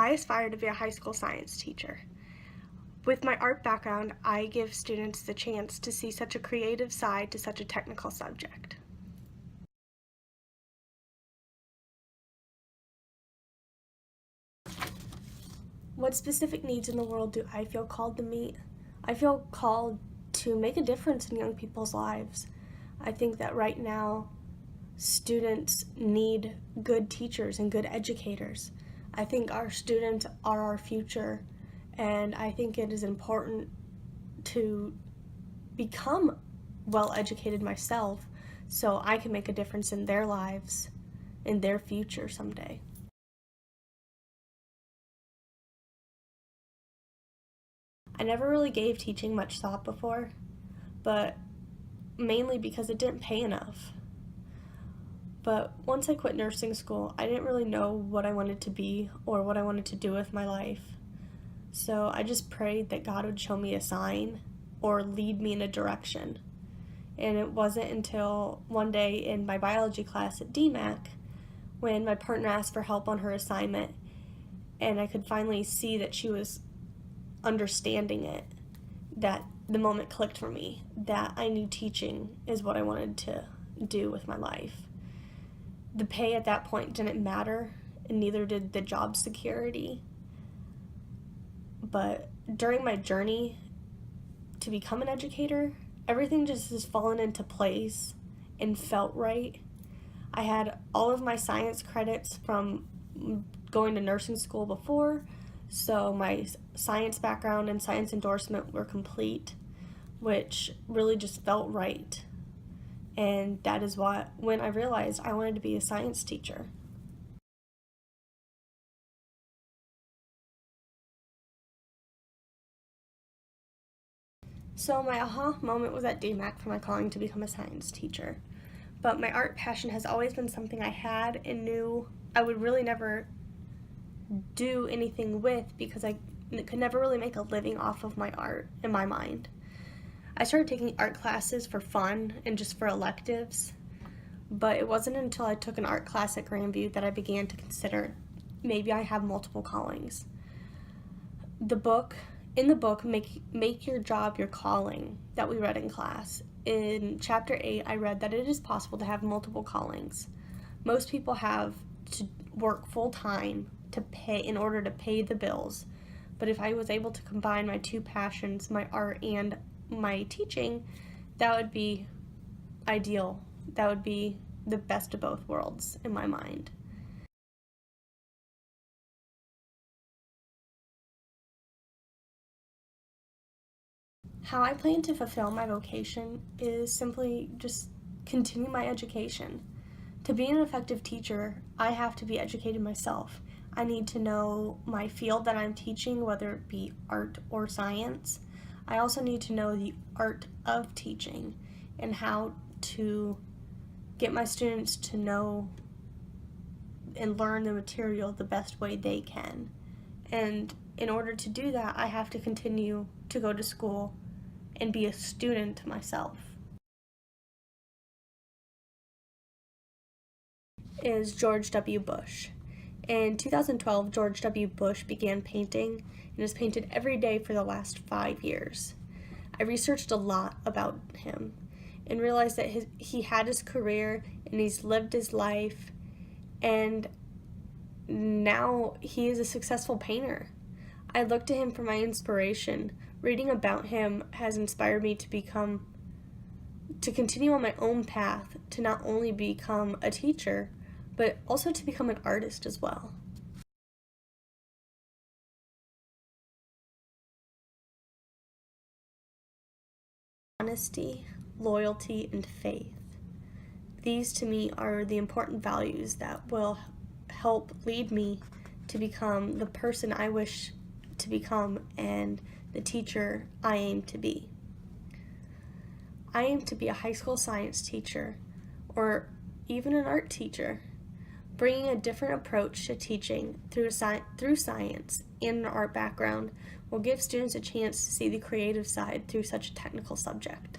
I aspire to be a high school science teacher. With my art background, I give students the chance to see such a creative side to such a technical subject. What specific needs in the world do I feel called to meet? I feel called to make a difference in young people's lives. I think that right now, students need good teachers and good educators. I think our students are our future, and I think it is important to become well educated myself so I can make a difference in their lives, in their future someday. I never really gave teaching much thought before, but mainly because it didn't pay enough. But once I quit nursing school, I didn't really know what I wanted to be or what I wanted to do with my life. So I just prayed that God would show me a sign or lead me in a direction. And it wasn't until one day in my biology class at DMAC when my partner asked for help on her assignment and I could finally see that she was understanding it, that the moment clicked for me that I knew teaching is what I wanted to do with my life. The pay at that point didn't matter, and neither did the job security. But during my journey to become an educator, everything just has fallen into place and felt right. I had all of my science credits from going to nursing school before, so my science background and science endorsement were complete, which really just felt right. And that is when I realized I wanted to be a science teacher. So my aha moment was at DMAC for my calling to become a science teacher. But my art passion has always been something I had and knew I would really never do anything with because I could never really make a living off of my art in my mind. I started taking art classes for fun and just for electives, but it wasn't until I took an art class at Grandview that I began to consider maybe I have multiple callings. In the book, Make Your Job Your Calling, that we read in class, in chapter 8, I read that it is possible to have multiple callings. Most people have to work full-time in order to pay the bills, but if I was able to combine my two passions, my art and my teaching, that would be ideal. That would be the best of both worlds in my mind. How I plan to fulfill my vocation is simply just continue my education. To be an effective teacher, I have to be educated myself. I need to know my field that I'm teaching, whether it be art or science. I also need to know the art of teaching and how to get my students to know and learn the material the best way they can. And in order to do that, I have to continue to go to school and be a student myself. Is George W. Bush. In 2012, George W. Bush began painting and has painted every day for the last 5 years. I researched a lot about him and realized that he had his career and he's lived his life, and now he is a successful painter. I look to him for my inspiration. Reading about him has inspired me to continue on my own path, to not only become a teacher, but also to become an artist as well. Honesty, loyalty, and faith. These to me are the important values that will help lead me to become the person I wish to become and the teacher I aim to be. I aim to be a high school science teacher or even an art teacher, bringing a different approach to teaching through science and an art background will give students a chance to see the creative side through such a technical subject.